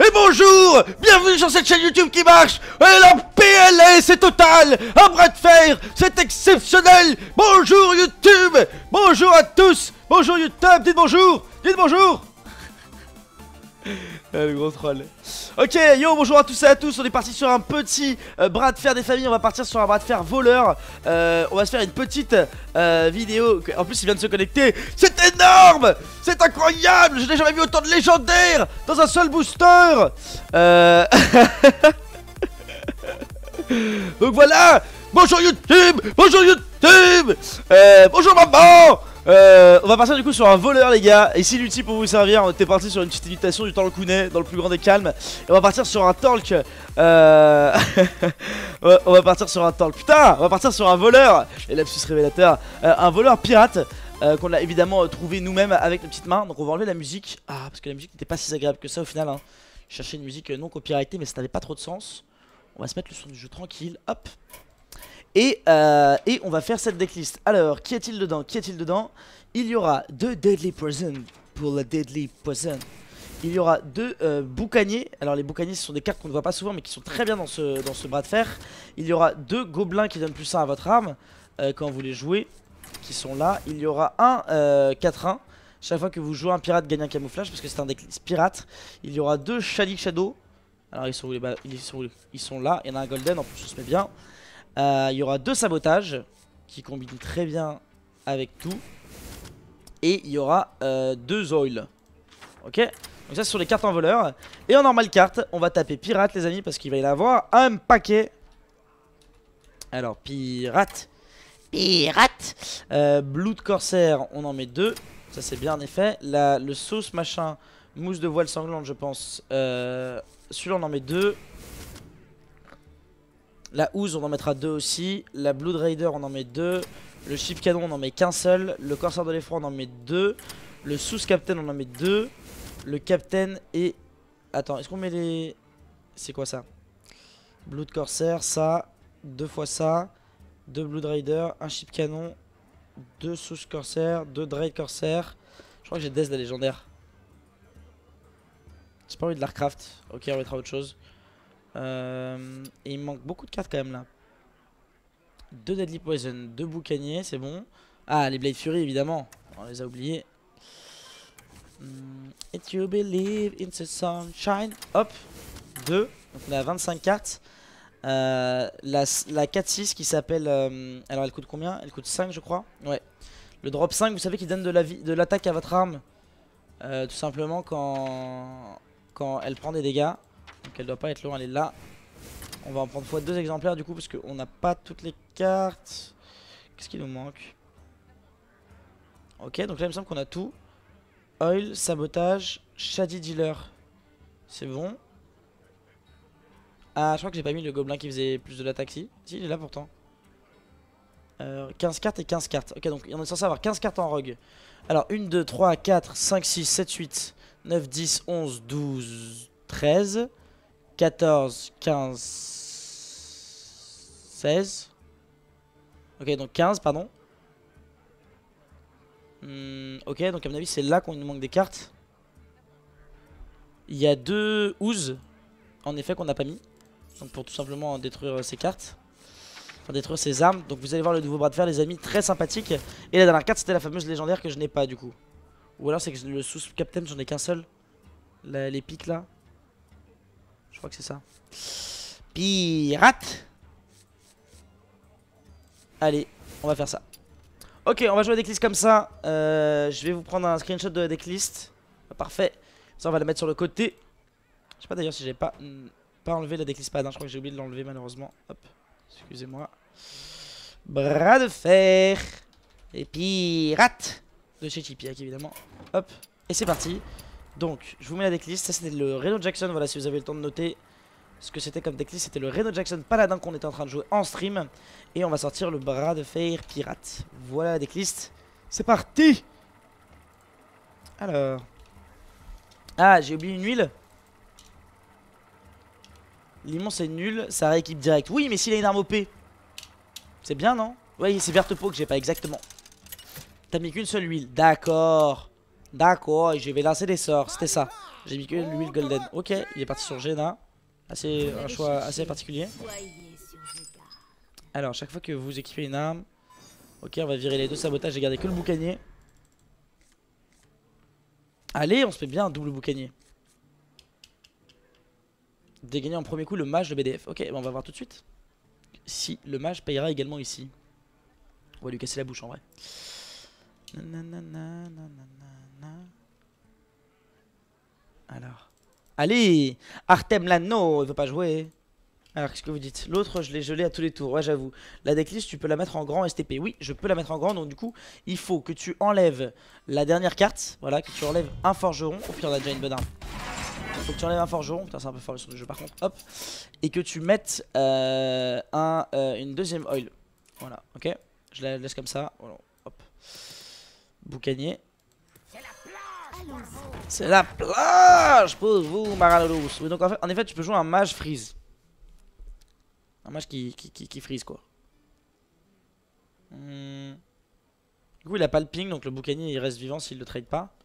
et bonjour. Bienvenue sur cette chaîne YouTube qui marche. Et la PLS c'est total. Un bras de fer, c'est exceptionnel. Bonjour YouTube. Bonjour à tous. Bonjour YouTube, dites bonjour. Dites bonjour. Le gros troll. Ok, yo, bonjour à tous et à tous. On est parti sur un petit bras de fer des familles. On va partir sur un bras de fer voleur. On va se faire une petite vidéo. En plus, il vient de se connecter. C'est énorme. C'est incroyable. Je n'ai jamais vu autant de légendaires dans un seul booster. Donc voilà. Bonjour YouTube. Bonjour YouTube. Bonjour maman. On va partir du coup sur un voleur les gars. Ici l'outil pour vous servir. On était parti sur une petite imitation du Talkounet dans le plus grand des calmes. Et on va partir sur un talk. On va partir sur un talk. Putain, on va partir sur un voleur. Et lapsus révélateur. Un voleur pirate qu'on a évidemment trouvé nous-mêmes avec nos petites mains. Donc on va enlever la musique. Ah, parce que la musique n'était pas si agréable que ça au final hein. Je cherchais une musique non copyrightée mais ça n'avait pas trop de sens. On va se mettre le son du jeu tranquille. Hop. Et on va faire cette decklist. Alors, qui est-il dedans? Qui est-il dedans? Il y aura 2 Deadly Poison pour la Deadly Poison. Il y aura 2 boucaniers. Alors les boucaniers ce sont des cartes qu'on ne voit pas souvent mais qui sont très bien dans ce bras de fer. Il y aura 2 gobelins qui donnent plus 1 à votre arme quand vous les jouez, qui sont là. Il y aura un 4-1. Chaque fois que vous jouez un pirate gagne un camouflage parce que c'est un decklist pirate. Il y aura 2 Shalik Shadow. Alors ils sont où les ils sont là. Il y en a un golden en plus, je se met bien. Il y aura 2 sabotages qui combinent très bien avec tout. Et il y aura 2 oil. Ok. Donc ça ce sont les cartes en voleur. Et en normal carte on va taper pirate les amis. Parce qu'il va y en avoir un paquet. Alors pirate. Pirate. Blood Corsair on en met 2. Ça c'est bien en effet. Le sauce machin. Mousse de voile sanglante je pense. Celui-là on en met 2. La Ooze on en mettra 2 aussi. La Blood Raider on en met 2. Le Ship Canon on en met qu'un seul. Le Corsair de l'effroi on en met 2. Le Sous Captain on en met 2. Le Captain et... Attends, est-ce qu'on met les... C'est quoi ça? Blood Corsair, ça. 2 fois ça. 2 Blood Raider. Un Ship Canon. 2 Sous Corsair. 2 Dread Corsair. Je crois que j'ai Death de légendaire. J'ai pas envie de l'Arcraft. Ok, on mettra autre chose. Et il me manque beaucoup de cartes quand même là. 2 Deadly Poison, 2 boucaniers, c'est bon. Ah, les Blade Fury évidemment. On les a oubliés. If you believe in the sunshine. Hop, 2. Donc on a 25 cartes. La 4-6 qui s'appelle... alors elle coûte combien? Elle coûte 5 je crois. Ouais. Le drop 5 vous savez qui donne de l'attaque à votre arme. Tout simplement quand elle prend des dégâts. Donc elle doit pas être loin, elle est là. On va en prendre fois 2 exemplaires du coup parce qu'on n'a pas toutes les cartes. Qu'est-ce qui nous manque? Ok, donc là il me semble qu'on a tout. Oil, sabotage, Shady Dealer. C'est bon. Ah, je crois que j'ai pas mis le gobelin qui faisait plus de l'attaque. Si, il est là pourtant. 15 cartes et 15 cartes. Ok, donc on est censé avoir 15 cartes en rogue. Alors 1, 2, 3, 4, 5, 6, 7, 8, 9, 10, 11, 12, 13, 14, 15, 16. Ok, donc 15, pardon. Ok, donc à mon avis, c'est là qu'on nous manque des cartes. Il y a 2 Ooze, en effet, qu'on n'a pas mis. Donc pour tout simplement détruire ces cartes. Enfin, détruire ces armes. Donc vous allez voir le nouveau bras de fer, les amis, très sympathique. Et la dernière carte, c'était la fameuse légendaire que je n'ai pas du coup. Ou alors c'est que le sous-captain, j'en ai qu'un seul. Les pics là. Je crois que c'est ça. Pirate. Allez, on va faire ça. Ok, on va jouer à decklist comme ça. Je vais vous prendre un screenshot de la decklist. Parfait. Ça, on va la mettre sur le côté. Je sais pas d'ailleurs si j'ai pas enlevé la decklist pad. Hein. Je crois que j'ai oublié de l'enlever malheureusement. Hop, excusez-moi. Bras de fer. Et pirate. De chez Chipiak évidemment. Hop, et c'est parti. Donc, je vous mets la decklist. Ça, c'était le Reno Jackson. Voilà, si vous avez le temps de noter ce que c'était comme decklist. C'était le Reno Jackson Paladin qu'on était en train de jouer en stream. Et on va sortir le bras de fer pirate. Voilà la decklist. C'est parti. Alors. Ah, j'ai oublié une huile. Limon, c'est nul. Ça rééquipe direct. Oui, mais s'il a une arme OP. C'est bien, non? Oui, c'est verte peau que j'ai pas exactement. T'as mis qu'une seule huile. D'accord. D'accord, et je vais lancer des sorts. C'était ça. J'ai mis que l'huile golden. Ok, il est parti sur Jaina. Un choix assez particulier. Alors, chaque fois que vous équipez une arme. Ok, on va virer les deux sabotages et garder que le boucanier. Allez, on se fait bien un double boucanier. Dégagner en premier coup le mage de BDF. Ok, on va voir tout de suite si le mage payera également ici. On va lui casser la bouche en vrai. Alors. Allez, Artem Lano, il veut pas jouer. Alors, qu'est-ce que vous dites? L'autre, je l'ai gelé à tous les tours. Ouais, j'avoue. La decklist, tu peux la mettre en grand STP. Oui, je peux la mettre en grand. Donc, du coup, il faut que tu enlèves la dernière carte. Voilà, que tu enlèves un forgeron. Au pire, on a déjà une bonne arme. Il faut que tu enlèves un forgeron. Putain, c'est un peu fort le son du jeu par contre. Hop. Et que tu mettes une deuxième oil. Voilà, ok. Je la laisse comme ça. Voilà, hop. Boucanier. C'est la plage pour vous, Maralolos. Oui, donc en effet, tu peux jouer un mage freeze. Un mage qui freeze quoi. Du coup, il a pas le ping, donc le boucanier il reste vivant s'il le trade pas.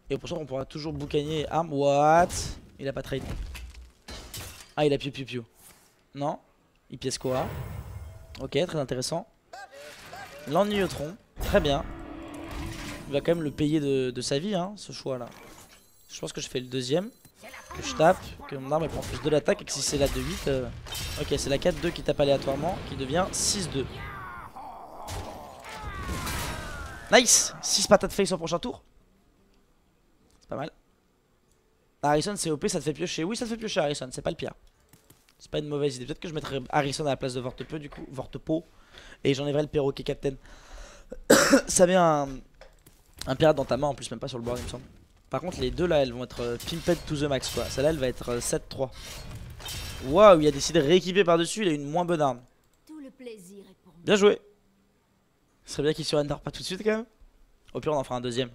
Et au prochain, on pourra toujours boucanier et arme. What? Il a pas trade. Ah, il a piu piu piu. Non. Il pièce quoi? Ok, très intéressant. L'ennuyeutron. Très bien. Il va quand même le payer de sa vie, hein, ce choix là. Je pense que je fais le deuxième. Que je tape, que mon arme elle prend plus de l'attaque et que si c'est la 2-8. Ok, c'est la 4-2 qui tape aléatoirement, qui devient 6-2. Nice! 6 patates face au prochain tour. C'est pas mal. Harrison c'est OP, ça te fait piocher. Oui, ça te fait piocher Harrison, c'est pas le pire. C'est pas une mauvaise idée. Peut-être que je mettrais Harrison à la place de Vortepo du coup. Vortepo. Et j'enlèverai le perroquet captain. Ça met un pirate dans ta main en plus, même pas sur le board il me semble. Par contre les deux là elles vont être pimped to the max quoi. Celle-là elle va être 7-3. Waouh, il a décidé de rééquiper par dessus, il a une moins bonne arme. Bien joué. Ce serait bien qu'il surrender pas tout de suite quand même. Au pire on en fera un deuxième.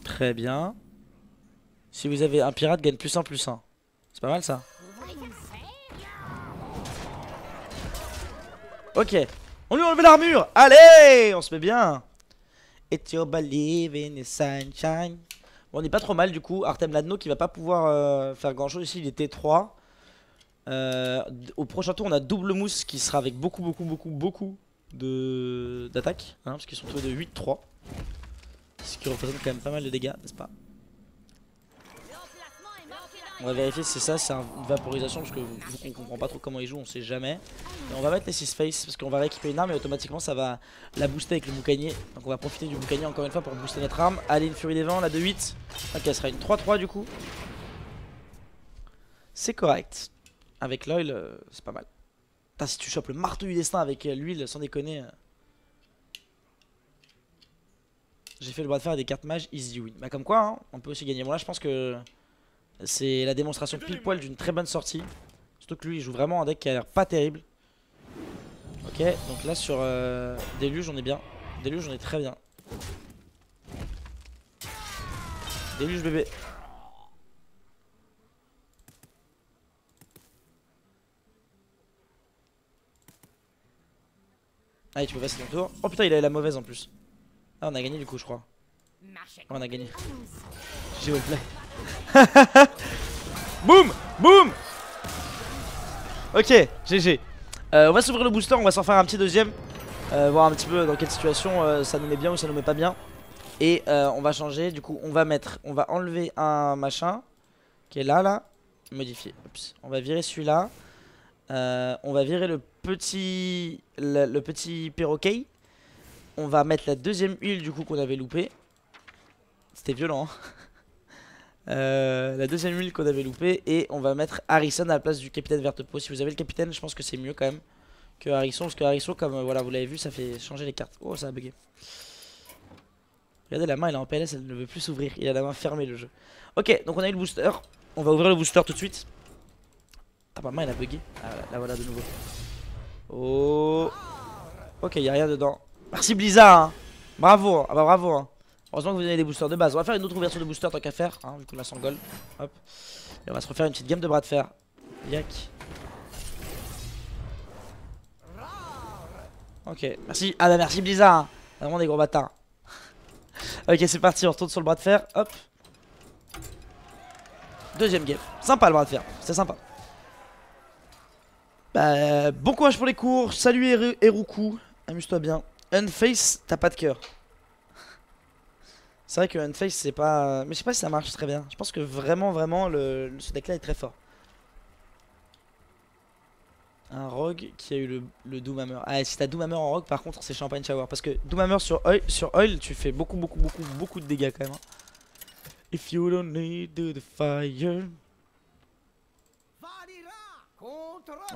Très bien. Si vous avez un pirate gagne +1/+1. C'est pas mal ça. Ok. On lui a enlevé l'armure. Allez, on se met bien. Et you believe in the sunshine. Bon, on n'est pas trop mal du coup. Artem Ladno qui va pas pouvoir faire grand chose ici. Il était 3. Au prochain tour, on a double mousse qui sera avec beaucoup d'attaque. Hein, parce qu'ils sont tous les deux 8-3. Ce qui représente quand même pas mal de dégâts, n'est-ce pas? On va vérifier si c'est ça, c'est une vaporisation parce que vu qu'on comprend pas trop comment il joue, on sait jamais. Et on va mettre les 6 face parce qu'on va rééquiper une arme et automatiquement ça va la booster avec le boucanier. Donc on va profiter du boucanier encore une fois pour booster notre arme. Allez, une furie des vents, la 2-8. Ok, elle sera une 3-3 du coup. C'est correct. Avec l'oil, c'est pas mal. Putain, si tu chopes le marteau du destin avec l'huile, sans déconner. J'ai fait le bras de fer et des cartes mages, easy win. Bah comme quoi, hein, on peut aussi gagner. Bon là je pense que c'est la démonstration pile poil d'une très bonne sortie. Surtout que lui il joue vraiment un deck qui a l'air pas terrible. Ok, donc là sur Déluge on est bien. Déluge on est très bien. Déluge bébé. Allez, tu peux passer ton tour. Oh putain, il a la mauvaise en plus. Ah, on a gagné du coup, je crois. Ouais, on a gagné. J'ai play. Boum, boum. Ok, GG. On va s'ouvrir le booster, on va s'en faire un petit deuxième. Voir un petit peu dans quelle situation ça nous met bien ou ça nous met pas bien. Et on va changer, du coup on va enlever un machin qui est là, modifier. Oups. On va virer celui-là. On va virer le petit perroquet. On va mettre la deuxième huile du coup qu'on avait loupé. C'était violent hein. La deuxième huile qu'on avait loupé. Et on va mettre Harrison à la place du capitaine Vertepo. Si vous avez le capitaine je pense que c'est mieux quand même que Harrison. Parce que Harrison comme voilà vous l'avez vu ça fait changer les cartes. Oh ça a bugué. Regardez la main elle est en PLS, elle ne veut plus s'ouvrir. Il a la main fermée le jeu. Ok donc on a eu le booster. On va ouvrir le booster tout de suite. Ah ma main elle a bugué. Ah la voilà de nouveau. Oh. Ok y a rien dedans. Merci Blizzard hein. Bravo. Ah bah bravo hein. Heureusement que vous avez des boosters de base. On va faire une autre ouverture de booster tant qu'à faire hein, vu qu'on a 100 gold. Hop. Et on va se refaire une petite game de bras de fer. Yak. Ok merci. Ah bah merci Blizzard hein. Vraiment des gros bâtards. Ok, c'est parti, on retourne sur le bras de fer. Hop. Deuxième game. Sympa le bras de fer, c'est sympa. Bah, bon courage pour les cours. Salut Eruku. Amuse-toi bien. Unface, t'as pas de cœur. C'est vrai que Unface, c'est pas. Mais je sais pas si ça marche très bien. Je pense que vraiment, ce deck là est très fort. Un rogue qui a eu le Doomhammer. Ah, si t'as Doomhammer en rogue, par contre, c'est Champagne Shower. Parce que Doomhammer sur oil, tu fais beaucoup de dégâts quand même. Hein. If you don't need to the fire.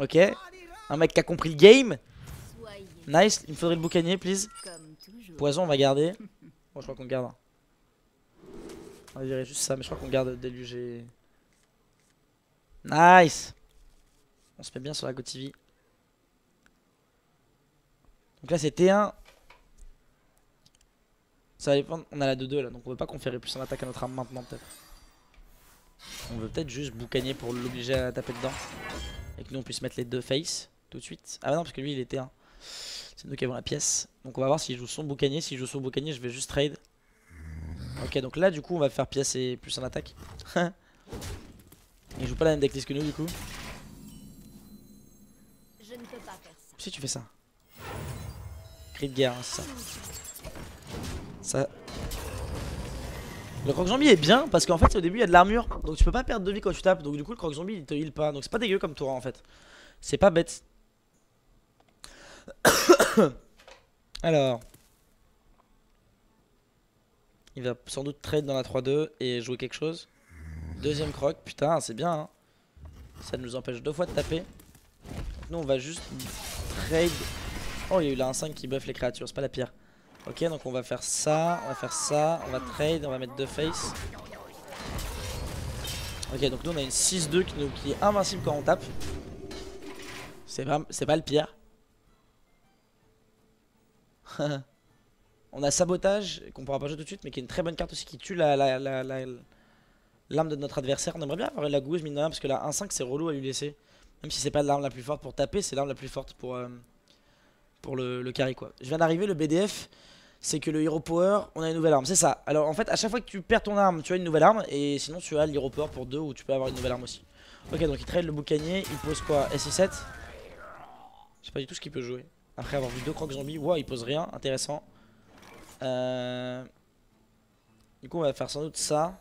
Ok. Un mec qui a compris le game. Nice. Il me faudrait le boucanier, please. Poison, on va garder. Bon, je crois qu'on garde. On va virer juste ça, mais je crois qu'on garde déluger. Nice. On se met bien sur la GoTV. Donc là c'est T1. Ça va dépendre. On a la 2-2 là, donc on veut pas conférer plus en attaque à notre arme maintenant peut-être. On veut peut-être juste boucanier pour l'obliger à taper dedans. Et que nous on puisse mettre les deux face tout de suite. Ah bah non parce que lui il est T1. C'est nous qui avons la pièce. Donc on va voir s'il joue son boucanier. S'il joue son boucanier je vais juste trade. Ok donc là du coup on va faire pièce et plus en attaque. Il joue pas la même decklist que nous du coup. Je ne peux pas faire ça. Si tu fais ça. Cri de guerre, hein, c'est ça. Ça. Le croc zombie est bien parce qu'en fait au début il y a de l'armure. Donc tu peux pas perdre de vie quand tu tapes. Donc du coup le croc zombie il te heal pas. Donc c'est pas dégueu comme tour en fait. C'est pas bête. Alors. Il va sans doute trade dans la 3-2 et jouer quelque chose. Deuxième croc, putain c'est bien hein. Ça nous empêche 2 fois de taper. Donc nous on va juste trade. Oh il y a eu là un 5 qui buff les créatures, c'est pas la pire. Ok donc on va faire ça, on va faire ça, on va trade, on va mettre 2 face. Ok donc nous on a une 6-2 qui est invincible quand on tape. C'est pas le pire. On a sabotage qu'on pourra pas jouer tout de suite mais qui est une très bonne carte aussi qui tue l'arme de notre adversaire. On aimerait bien avoir la gouge mine de rien parce que la 1-5 c'est relou à lui laisser. Même si c'est pas l'arme la plus forte pour taper, c'est l'arme la plus forte pour le carry quoi. Je viens d'arriver, le BDF c'est que le Hero Power, on a une nouvelle arme, c'est ça. Alors en fait à chaque fois que tu perds ton arme, tu as une nouvelle arme et sinon tu as le Hero Power pour 2 où tu peux avoir une nouvelle arme aussi. Ok donc il trade le boucanier, il pose quoi? SI7. Je sais pas du tout ce qu'il peut jouer. Après avoir vu 2 crocs zombies, wow il pose rien, intéressant. Du coup on va faire sans doute ça.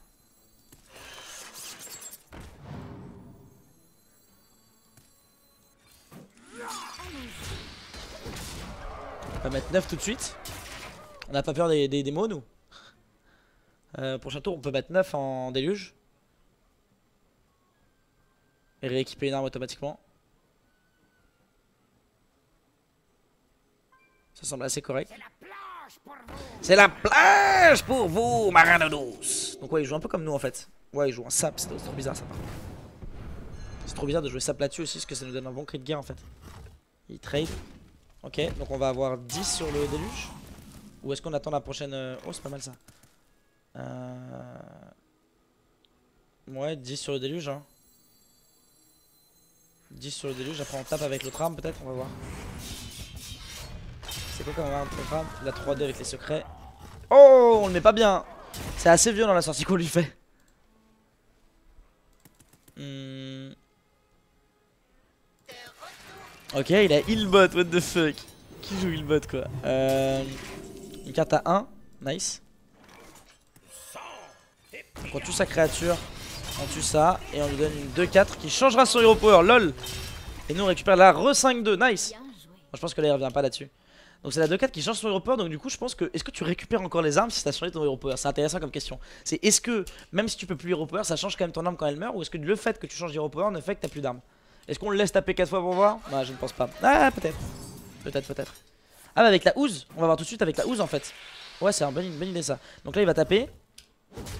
On va mettre 9 tout de suite. On n'a pas peur des démos nous. Prochain tour on peut mettre 9 en déluge. Et rééquiper une arme automatiquement. Ça semble assez correct. C'est la plage pour vous, marins douce. Donc ouais il joue un peu comme nous en fait. Ouais il joue en sap, c'est trop bizarre ça par contre. C'est trop bizarre de jouer sap là-dessus aussi parce que ça nous donne un bon cri de guerre en fait. Il trade. Ok, donc on va avoir 10 sur le déluge. Ou est-ce qu'on attend la prochaine... Oh, c'est pas mal ça. Ouais, 10 sur le déluge. Hein. 10 sur le déluge, après on tape avec l'autre arme peut-être, on va voir. C'est quoi comme arme l'autre arme? La 3-2 avec les secrets. Oh, on le met pas bien. C'est assez violent la sortie qu'on lui fait. Ok, il a healbot, what the fuck. Qui joue healbot quoi? Une carte à 1, nice. Donc on tue sa créature, on tue ça, et on lui donne une 2-4 qui changera son hero power, lol. Et nous on récupère la re-5-2, nice. Bon, je pense que là il revient pas là-dessus. Donc c'est la 2-4 qui change son hero power, donc du coup je pense que... Est-ce que tu récupères encore les armes si t'as changé ton hero power? C'est intéressant comme question. C'est est-ce que, même si tu peux plus hero power, ça change quand même ton arme quand elle meurt? Ou est-ce que le fait que tu changes hero power ne fait que t'as plus d'armes? Est-ce qu'on le laisse taper 4 fois pour voir? Bah je ne pense pas. Ah peut-être. Peut-être. Ah bah avec la housse, on va voir tout de suite avec la housse en fait. Ouais c'est une bonne idée ça. Donc là il va taper.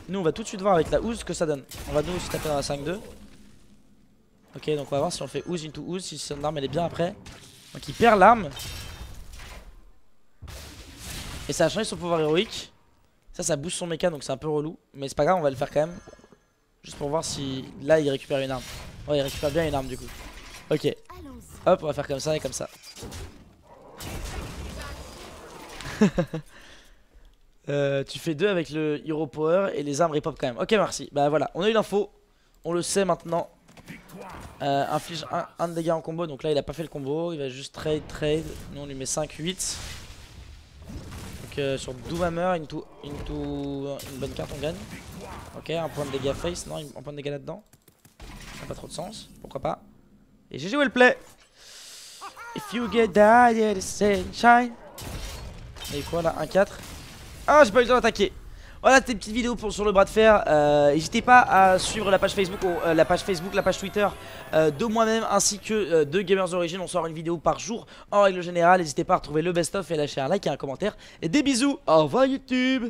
Nous on va tout de suite voir avec la housse ce que ça donne. On va nous aussi taper dans la 5-2. Ok donc on va voir si on fait housse into housse, si son arme elle est bien après. Donc il perd l'arme. Et ça a changé son pouvoir héroïque. Ça booste son méca donc c'est un peu relou. Mais c'est pas grave on va le faire quand même. Juste pour voir si là il récupère une arme. Ouais il récupère bien une arme du coup. Ok. Hop on va faire comme ça et comme ça. Tu fais 2 avec le Hero Power et les armes repop quand même. Ok, merci. Bah voilà, on a eu l'info. On le sait maintenant. Inflige 1 de dégâts en combo. Donc là, il a pas fait le combo. Il va juste trade. Nous, on lui met 5-8. Donc sur Doomhammer, into une bonne carte, on gagne. Ok, un point de dégâts face. Non, un point de dégâts là-dedans. Ça n'a pas trop de sens. Pourquoi pas. Et GG Wellplay. If you get died, yeah, the sunshine. Et quoi là, 1-4. Ah, j'ai pas eu le temps d'attaquer. Voilà, c'était une petite vidéo sur le bras de fer. N'hésitez pas à suivre la page Facebook, la page Twitter de moi-même ainsi que de Gamers Origin. On sort une vidéo par jour en règle générale. N'hésitez pas à retrouver le best-of et à lâcher un like et un commentaire. Et des bisous. Au revoir YouTube.